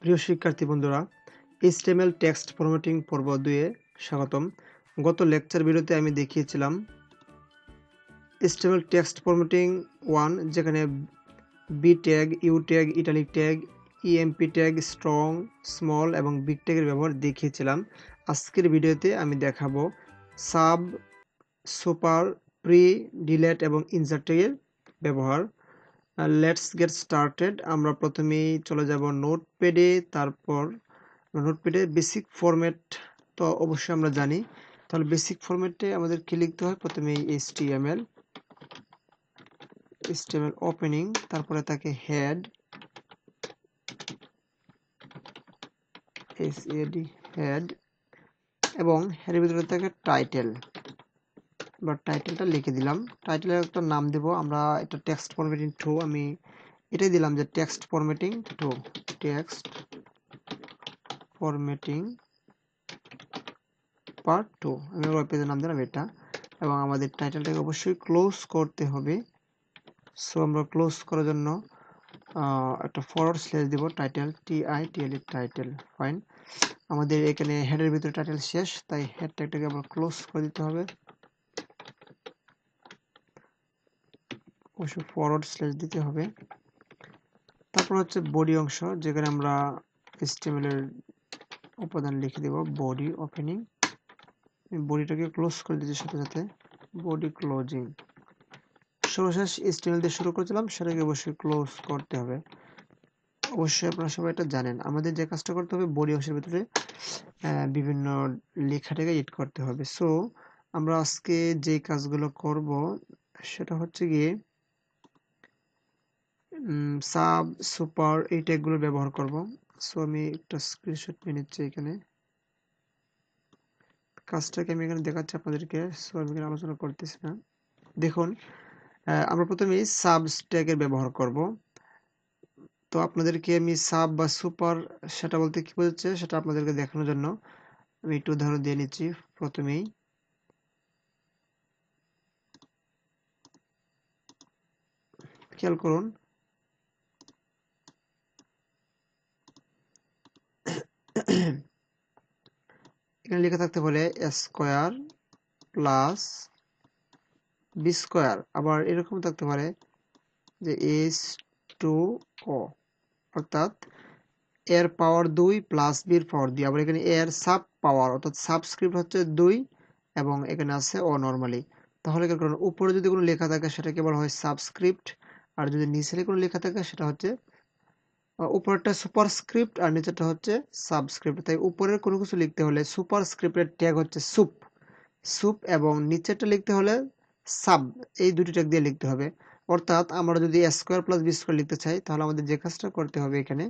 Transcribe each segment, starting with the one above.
প্রিয় শিক্ষার্থী বন্ধুরা, HTML টেক্সট ফরম্যাটিং পর্ব 2 এ স্বাগতম। গত লেকচার ভিডিওতে আমি দেখিয়েছিলাম HTML টেক্সট ফরম্যাটিং 1, যেখানে B tag, U tag, italic tag, EMP tag, strong, small এবং বিগ ট্যাগের ব্যবহার দেখিয়েছিলাম। আজকের ভিডিওতে আমি দেখাবো সাব, সুপার, প্রি, ডিলেট এবং ইনসার্ট ট্যাগের ব্যবহার। Let's get started. আমরা প্রথমেই চলে যাব নোটপ্যাডে। তারপর নোটপ্যাডে বেসিক ফরম্যাট তো অবশ্যই আমরা জানি। তাহলে বেসিক ফরম্যাটে আমাদের কি লিখতে হয়? প্রথমে HTML ওপেনিং, তারপরে থাকে হেড, হেড, এবং হেডের ভিতরে থাকে টাইটেল। বা টাইটেলটা লিখে দিলাম। টাইটেলের একটা নাম দেব আমরা, এটা টেক্সট ফরম্যাটিং 2, আমি এটাই দিলাম যে text formatting 2, text formatting part 2, আমি ওয়েব পেজের নাম দিলাম এটা। এবং আমাদের টাইটেলটাকে অবশ্যই ক্লোজ করতে হবে। সো আমরা ক্লোজ করার জন্য একটা ফরওয়ার্ড স্ল্যাশ দিব, টাইটেল, TITLE, টাইটেল। ফাইন। আমাদের এখানে হেডের ভিতরে টাইটেল শেষ, তাই হেড ট্যাগটাকে আবার ক্লোজ করে দিতে হবে। অবশ্যই ফরওয়ার্ড স্ল্যাশ দিতে হবে। তারপর হচ্ছে বডি অংশ, যেখানে আমরা HTML এর উপাদান লিখে দেব। বডি ওপেনিং, বডিটাকে ক্লোজ করে দিচ্ছি সাথে সাথে, বডি ক্লোজিং। সর্বশেষ HTML দিয়ে শুরু করেছিলাম, সেটাকে অবশ্যই ক্লোজ করতে হবে। অবশ্যই আপনারা সবাই এটা জানেন। আমাদের যে কাজটা করতে হবে, বডি অংশের ভিতরে বিভিন্ন লেখাটাকে এডিট করতে হবে। সো আমরা আজকে যে কাজগুলো করব সেটা হচ্ছে গিয়ে সাব, সুপার, এই ট্যাগগুলো ব্যবহার করব। সো আমি একটা স্ক্রিনশট নিয়ে নিচ্ছি এখানে, কাজটাকে আমি এখানে দেখাচ্ছি আপনাদেরকে। সো আমি এখানে আলোচনা করতেছি না। দেখুন, আমরা প্রথমে সাব ট্যাগের ব্যবহার করব। তো আপনাদেরকে আমি সাব বা সুপার সেটা বলতে কি বোঝাচ্ছে সেটা আপনাদেরকে দেখানোর জন্য আমি একটু উদাহরণ দিয়ে নিচ্ছি। প্রথমেই খেয়াল করুন, এখানে লেখা থাকতে পারে স্কোয়ার প্লাস বি স্কোয়ার, আবার এরকম থাকতে পারে যে H2O, অর্থাৎ এর পাওয়ার 2 প্লাস বির পাওয়ার 2। আবার এখানে এর সাব পাওয়ার, অর্থাৎ সাবস্ক্রিপ্ট হচ্ছে 2 এবং এখানে আছে ও নরমালি। তাহলে কি করুন, উপরে যদি কোনো লেখা থাকে সেটাকে বলা হয় সাবস্ক্রিপ্ট, আর যদি নিচে কোনো লেখা থাকে সেটা হচ্ছে উপরেরটা সুপারস্ক্রিপ্ট আর নিচেরটা হচ্ছে সাবস্ক্রিপ্ট। তাই উপরের কোনো কিছু লিখতে হলে সুপারস্ক্রিপ্টের ট্যাগ হচ্ছে সুপ এবং নিচেরটা লিখতে হলে সাব, এই দুটি ট্যাগ দিয়ে লিখতে হবে। অর্থাৎ আমরা যদি স্কোয়ার প্লাস বি স্কোয়ার লিখতে চাই, তাহলে আমাদের যে কাজটা করতে হবে, এখানে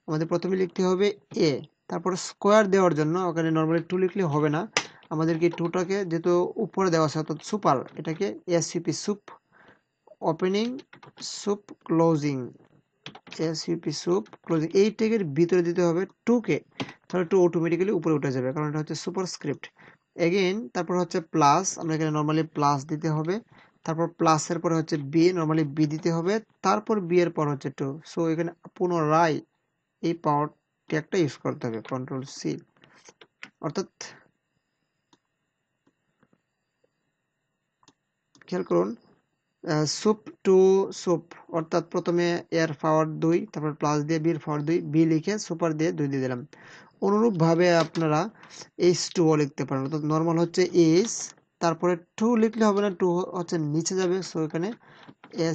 আমাদের প্রথমে লিখতে হবে এ, তারপর স্কোয়ার দেওয়ার জন্য ওখানে নর্মালি 2 লিখলে হবে না, আমাদেরকে 2টাকে যেহেতু উপরে দেওয়া আছে অর্থাৎ সুপার, এটাকে SUP, soup opening, soup closing, SUP soup closing, এই ট্যাগের ভিতরে দিতে হবে 2কে। তাহলে 2 অটোমেটিক্যালি উপরে উঠে যাবে, কারণ এটা হচ্ছে সুপারস্ক্রিপ্ট। এগেইন তারপর হচ্ছে প্লাস, আমরা এখানে নর্মালি প্লাস দিতে হবে। তারপর প্লাসের পরে হচ্ছে বি, নর্মালি বি দিতে হবে। তারপর বি এর পর হচ্ছে 2। সো এখানে পুনরায় এই পাওয়ার ট্যাগটা ইউজ করতে হবে, কন্ট্রোল সি। অর্থাৎ খেয়াল করুন, সুপ টু সুপ, অর্থাৎ প্রথমে এর পাওয়ার 2, তারপর প্লাস দিয়ে বির পাওয়ার 2, বি লিখে সুপার দিয়ে 2 দিয়ে দিলাম। অনুরূপভাবে আপনারা H2O লিখতে পারেন, অর্থাৎ নর্মাল হচ্ছে H, তারপরে 2 লিখলে হবে না, 2 হচ্ছে নিচে যাবে। সো এখানে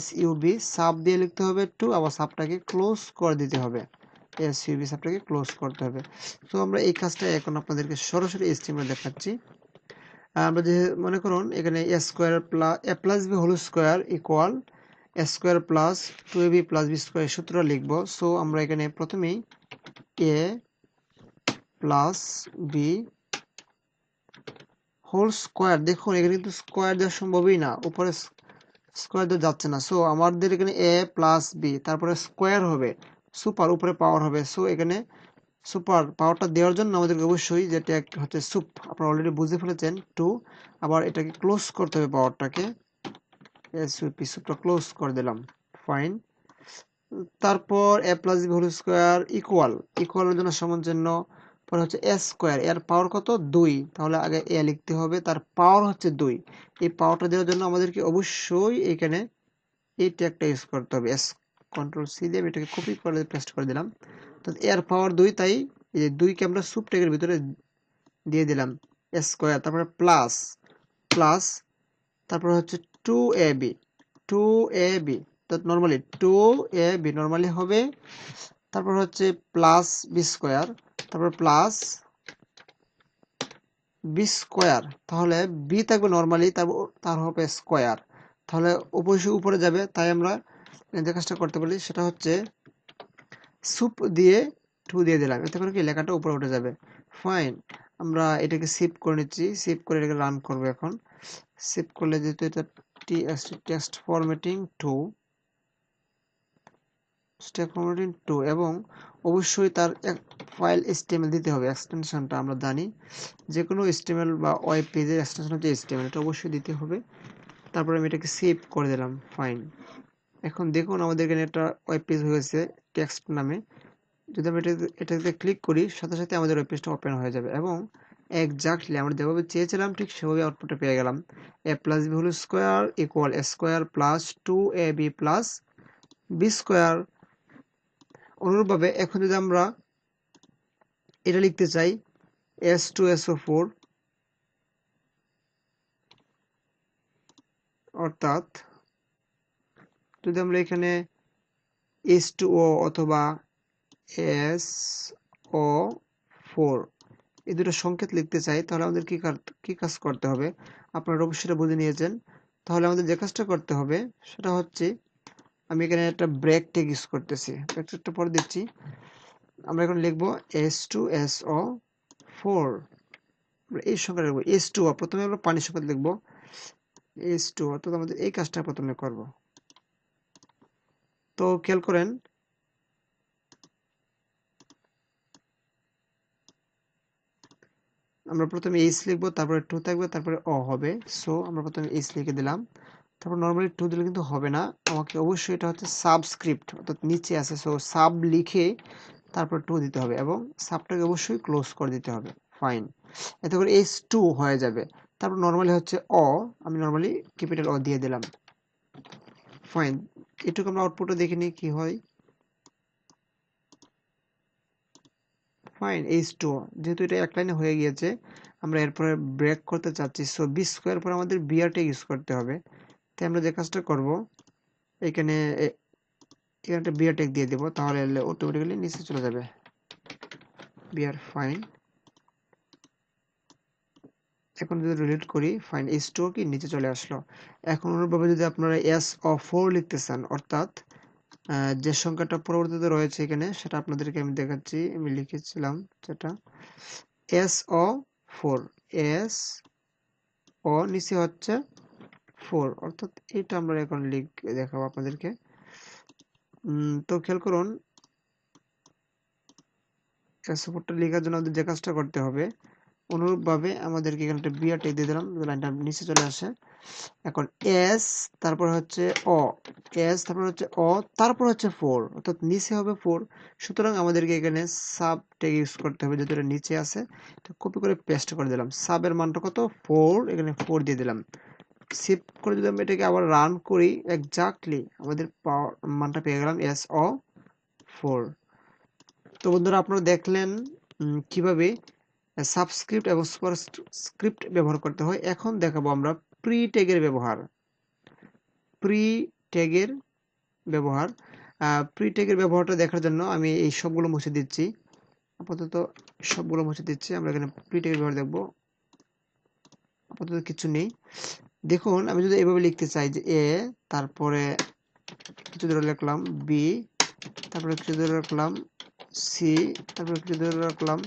SUB সাব দিয়ে লিখতে হবে 2, আবার সাবটাকে ক্লোজ করে দিতে হবে, SUB সাবটাকে ক্লোজ করতে হবে। সো আমরা এই কাজটা এখন আপনাদেরকে সরাসরি HTML দেখাচ্ছি। আমরা যে মনে করুন এখানে a square plus a plus b whole square equal a square plus 2ab plus b square সূত্র লিখব। সো আমরা এখানে প্রথমেই a plus b whole square, দেখুন এখানে কিন্তু স্কয়ার দেওয়া সম্ভবই না, উপরে স্কয়ার দেওয়া যাচ্ছে না। সো আমাদের এখানে a প্লাস b, তারপরে স্কয়ার হবে, সুপার উপরে পাওয়ার হবে। সো এখানে সুপার পাওয়ারটা দেওয়ার জন্য আমাদেরকে অবশ্যই যেটা হচ্ছে সুপ, আপনারা অলরেডি বুঝে ফেলেছেন 2, আবার এটাকে ক্লোজ করতে হবে পাওয়ারটাকে, এসইউপি সুপটা ক্লোজ করে দিলাম। ফাইন। তারপর এ প্লাস বি হোল স্কোয়ার ইকুয়ালের জন্য সমান চিহ্ন, পরে হচ্ছে এ স্কোয়ার, এর পাওয়ার কত 2, তাহলে আগে এ লিখতে হবে, তার পাওয়ার হচ্ছে 2। এই পাওয়ারটা দেওয়ার জন্য আমাদেরকে অবশ্যই এখানে এই ট্যাগটা ইউজ করতে হবে। এস কন্ট্রোল সি দিয়ে এটাকে কপি করে পেস্ট করে দিলাম। তো এর পাওয়ার 2, তাই এই যে 2কে আমরা সুপ ট্যাগের ভিতরে দিয়ে দিলাম। এ স্কোয়ার, তারপরে প্লাস প্লাস, তারপর হচ্ছে 2ab 2ab, তো নরমালি 2ab নরমালি হবে, তারপর হচ্ছে প্লাস বি স্কোয়ার, তারপর প্লাস বি স্কোয়ার, তাহলে বি থাকবে নরমালি, তার হবে স্কোয়ার, তাহলে অবশ্যই উপরে যাবে। তাই আমরা যে কাজটা করতে পারি সেটা হচ্ছে সুপ দিয়ে 2 দিয়ে দিলাম, এতে করে কি লেখাটা উপরে উঠে যাবে। ফাইন, আমরা এটাকে সেভ করে নিচ্ছি, সেভ করে এটাকে রান করবো। এখন সেভ করলে যেহেতু এটা টেক্সট ফরম্যাটিং 2 এবং অবশ্যই তার ফাইল HTML দিতে হবে। এক্সটেনশনটা আমরা জানি যে কোনো HTML বা ওয়েব পেজের এক্সটেনশন হচ্ছে HTML, এটা অবশ্যই দিতে হবে। তারপরে আমি এটাকে সেভ করে দিলাম। ফাইন, এখন দেখুন আমাদের এখানে একটা ওয়েব পেজ হয়েছে টেক্সট নামে। যদি আমরা এটাতে ক্লিক করি, সাথে সাথে আমাদের ওয়েব পেজটা ওপেন হয়ে যাবে এবং এক্স্যাক্টলি আমরা যেভাবে চেয়েছিলাম ঠিক সেভাবে আউটপুটটা পেয়ে গেলাম। A plus B whole square equal A square plus 2ab plus B square. অনুরূপভাবে এখন যদি আমরা এটা লিখতে চাই S2SO4, অর্থাৎ যদি আমরা এখানে H2O অথবা SO4 এই দুটো সংকেত লিখতে চাই, তাহলে আমাদের কি কাজ করতে হবে আপনারা অবশ্যই সেটা বুঝে নিয়েছেন। তাহলে আমাদের যে কাজটা করতে হবে সেটা হচ্ছে, আমি এখানে একটা ব্রেক ট্যাগ ইউজ করতেছি, ব্রেকটা পরে দিচ্ছি। আমরা এখন লিখবো H2SO4, এই সংখ্যাটা লিখবো H2O, প্রথমে আমরা পানির সংখ্যা লিখবো H2O, অর্থাৎ আমাদের এই কাজটা প্রথমে করব। তো খেয়াল করেন আমরা প্রথমে H লিখবো, তারপরে 2 থাকবে, তারপরে O হবে। সো আমরা প্রথমে H লিখে দিলাম, তারপর নরমালি 2 দিলে কিন্তু হবে না, আমাকে অবশ্যই এটা হচ্ছে সাবস্ক্রিপ্ট, অর্থাৎ নিচে আছে, সো সাব লিখে তারপর 2 দিতে হবে এবং সাবটাকে অবশ্যই ক্লোজ করে দিতে হবে। ফাইন, এতে করে H2 হয়ে যাবে। তারপর নরমালি হচ্ছে O, আমি নরমালি ক্যাপিটাল O দিয়ে দিলাম। ফাইন, এটুকু আমরা আউটপুটে দেখে নিই কি হয়। ফাইন, H2O যেহেতু এটা এক লাইনে হয়ে গিয়েছে, আমরা এরপরে ব্রেক করতে চাচ্ছি, সো বি স্কোয়ার পর আমাদের বিআরটা ইউজ করতে হবে। তাই আমরা যে কাজটা করব, এখানে একটা বিআর ট্যাগ দিয়ে দেবো, তাহলে অটোমেটিক্যালি নিচে চলে যাবে বিআর। ফাইন, এখন যদি রিলেট করি, ফাইন H2O কি নিচে চলে আসলো। এখন অনুরূপভাবে যদি আপনারা SO4 লিখতে চান, অর্থাৎ যে সংখ্যাটা পরবর্তীতে রয়েছে এখানে সেটা আপনাদেরকে আমি দেখাচ্ছি। আমি লিখেছিলাম যেটা SO4, SO নিচে হচ্ছে 4, অর্থাৎ এটা আমরা এখন দেখাবো আপনাদেরকে। তো খেয়াল করুন, SO4টা লেখার জন্য আমাদের যে কাজটা করতে হবে, অনুরূপভাবে আমাদেরকে এখানে একটা বিআর ট্যাগ দিয়ে দিলাম, লাইনটা নিচে চলে আসে। এখন এস, তারপর হচ্ছে অ, এস তারপর হচ্ছে অ, তারপর হচ্ছে 4, অর্থাৎ নিচে হবে 4। সুতরাং আমাদেরকে এখানে সাব ট্যাগ ইউজ করতে হবে, যেহেতু এটা নিচে আছে। তো কপি করে পেস্ট করে দিলাম, সাবের মানটা কত 4, এখানে 4 দিয়ে দিলাম। সেভ করে যদি আমরা এটাকে আবার রান করি, এক্স্যাক্টলি আমাদের মানটা পেয়ে গেলাম SO4। তো বন্ধুরা আপনারা দেখলেন কিভাবে সাবস্ক্রিপ্ট এবং সুপারস্ক্রিপ্ট ব্যবহার করতে হয়। এখন দেখাবো আমরা প্রি ট্যাগের ব্যবহার। প্রি ট্যাগের ব্যবহার প্রি ট্যাগের ব্যবহারটা দেখার জন্য আমি এই সবগুলো মুছে দিচ্ছি, আপাতত সবগুলো মুছে দিচ্ছি। আমরা এখানে প্রি ট্যাগের ব্যবহার দেখব, আপাতত কিছু নেই। দেখুন আমি যদি এভাবে লিখতে চাই যে এ, তারপরে কিছু ধরে লিখলাম বি, তারপরে কিছু ধরে রাখলাম সি, তারপরে কিছু ধরে রাখলাম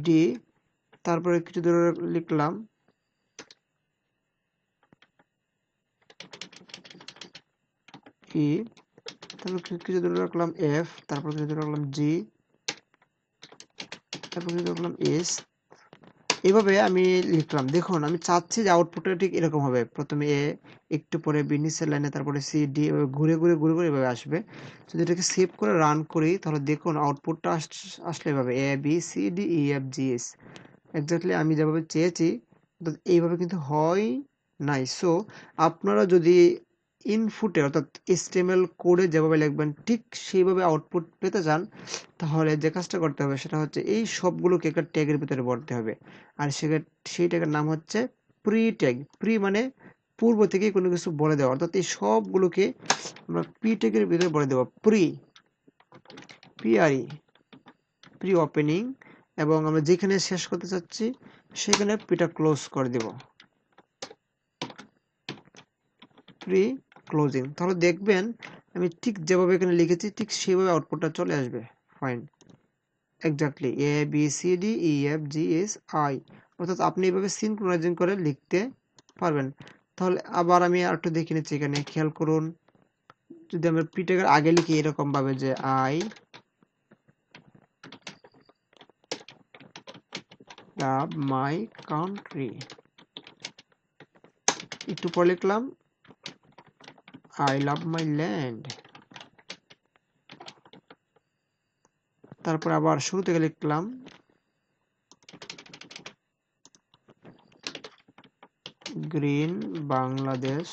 ডি, তারপরে কিছু ধরে লিখলাম ই, তারপর কিছু ধরে রাখলাম এফ, তারপর কিছু ধরে রাখলাম জি, তারপর কিছু ধরে রাখলাম এস, এভাবে আমি লিখলাম। দেখুন আমি চাচ্ছি যে আউটপুটটা ঠিক এরকম হবে। প্রথমে এ, একটু পরে বি, নিচের লাইনে তারপরে সি, ডি, ঘুরে ঘুরে ঘুরে ঘুরে এভাবে আসবে। যদি এটাকে সেভ করে রান করি তাহলে দেখুন আউটপুটটা আসলে এভাবে A B C D E F G S. Exactly আমি যেভাবে চেয়েছি এইভাবে কিন্তু হয় নাই। সো আপনারা যদি ইনপুটে অর্থাৎ এইচটিএমএল কোডে যেভাবে লিখবেন ঠিক সেইভাবে আউটপুট পেতে চান, তাহলে যে কাজটা করতে হবে সেটা হচ্ছে এই সবগুলোকে একটা ট্যাগের ভিতরে ভরতে হবে। আর সেই ট্যাগের নাম হচ্ছে প্রি ট্যাগ। প্রি মানে পূর্ব থেকে কোনো কিছু বলে দেওয়া, অর্থাৎ এই সবগুলোকে আমরা প্রি ট্যাগের ভিতরে বলে দেবো। পিআরই, প্রি ওপেনিং, এবং আমরা যেখানে শেষ করতে চাচ্ছি সেখানে পিটা ক্লোজ করে দেব, প্রি ক্লোজিং। তাহলে দেখবেন আমি ঠিক যেভাবে এখানে লিখেছি ঠিক সেভাবে আউটপুটটা চলে আসবে। Fine, exactly A B C D E F G S I, অর্থাৎ আপনি এভাবে সিনক্রোনাইজিং করে লিখতে পারবেন। তাহলে আবার আমি আর একটু দেখে নিচ্ছি, এখানে খেয়াল করুন। যদি আমরা পিটেকের আগে লিখি এরকম ভাবে যে আই লাভ মাই কান্ট্রি, একটু পরে লিখলাম আই লাভ মাই ল্যান্ড, তারপর আবার শুরু থেকে লিখলাম গ্রিন বাংলাদেশ,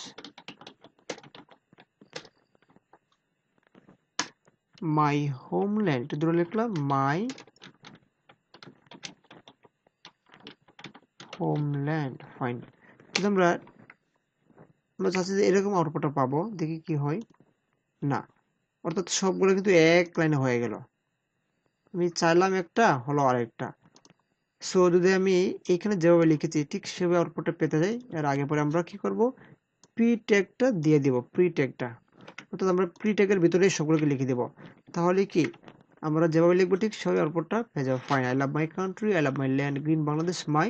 মাই হোমল্যান্ড, একটু দূরে লিখলাম মাই হোমল্যান্ড। ফাইন, কিন্তু আমরা চাচ্ছি যে এরকম আউটপুটটা পাবো, দেখি কি হয়। না, অর্থাৎ সবগুলো কিন্তু এক লাইনে হয়ে গেল। আমি চাইলাম একটা, হলো আরেকটা। সো যদি আমি এখানে যেভাবে লিখেছি ঠিক সেভাবে আউটপুটটা পেতে যাই, এর আগে পরে আমরা কি করব, প্রি ট্যাগটা দিয়ে দিব। প্রি ট্যাগটা অর্থাৎ আমরা প্রি ট্যাগের ভিতরেই সবগুলোকে লিখে দেব। তাহলে কি আমরা যেভাবে লিখবো ঠিক সেভাবে আউটপুটটা পেয়ে যাবো। Fine, I love my country, I love my land, green Bangladesh, my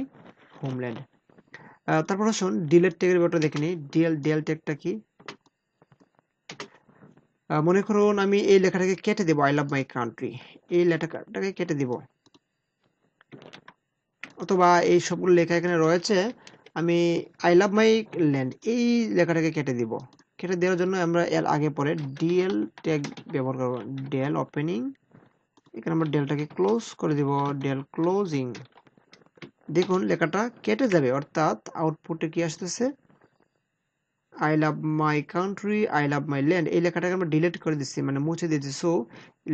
homeland. তারপর আসুন ডিলেট ট্যাগের ব্যাপারটা দেখে নিই। ডিএল ট্যাগটা কি? মনে করুন আমি এই লেখাটাকে কেটে দেব, আই লাভ মাই কান্ট্রি, এই লেখাটাকে কেটে দিব, অথবা এই সবগুলো লেখা এখানে রয়েছে, আমি আই লাভ মাই ল্যান্ড এই লেখাটাকে কেটে দিব। কেটে দেওয়ার জন্য আমরা এর আগে পরে ডিএল ট্যাগ ব্যবহার করব। ডিএল ওপেনিং, এখানে আমরা ডেলটাকে ক্লোজ করে দিব, ডেল ক্লোজিং। দেখুন লেখাটা কেটে যাবে, অর্থাৎ আউটপুটে কি আসতেছে, I love my country, I love my land, এই লেখাটাকে আমরা ডিলিট করে দিচ্ছি, মানে মুছে দিচ্ছি। সো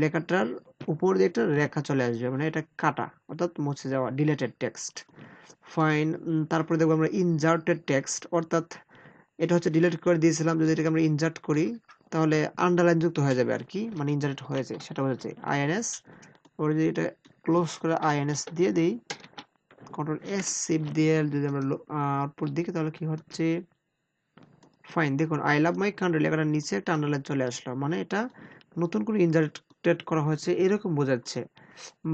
লেখাটার উপর দিয়ে একটা রেখা চলে আসবে, মানে এটা কাটা, অর্থাৎ মুছে যাওয়া, ডিলেটেড টেক্সট। ফাইন, তারপরে দেখবো আমরা ইনজার্টেড টেক্সট, অর্থাৎ এটা হচ্ছে ডিলিট করে দিয়েছিলাম, যদি এটাকে আমরা ইনজার্ট করি তাহলে আন্ডারলাইন যুক্ত হয়ে যাবে আর কি, মানে ইনজার্ট হয়েছে সেটা হচ্ছে আইএনএস। ওর যদি এটা ক্লোজ করে আইএনএস দিয়ে দিই, কন্ট্রোল এস শিফট দিয়ে যদি আমরা আউটপুট দেখি তাহলে কি হচ্ছে, ফাইন। দেখুন আই লাভ মাই কান্ট্রি লেখাটার নিচে একটা আন্ডারলাইন চলে আসলো, মানে এটা নতুন করে ইনজার্টেড করা হয়েছে এরকম বোঝাচ্ছে।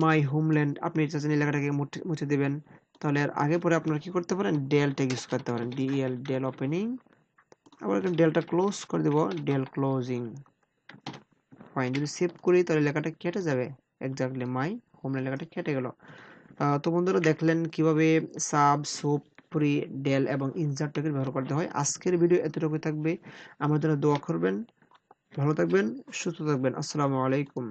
মাই হোমল্যান্ড, আপনি চাচ্ছেন এই লেখাটাকে মুছে দেবেন, তাহলে এর আগে পরে আপনারা কি করতে পারেন, ডেল ট্যাগ ইউজ করতে পারেন। ডিএল, ডেল ওপেনিং, আবার এখানে ডেলটা ক্লোজ করে দেব, ডেল ক্লোজিং। ফাইন, যদি সেভ করি তাহলে লেখাটা কেটে যাবে, এক্স্যাক্টলি মাই হোমল্যান্ড লেখাটা কেটে গেল। তো বন্ধুরা দেখলেন কিভাবে সাব, সুপ, প্রি, ডেল এবং ইনসার্ট ট্যাগের ব্যবহার করতে হয়। আজকের ভিডিও এতটুকু থাকবে, আমার জন্য দোয়া করবেন। ভালো থাকবেন, সুস্থ থাকবেন। আসসালামু আলাইকুম।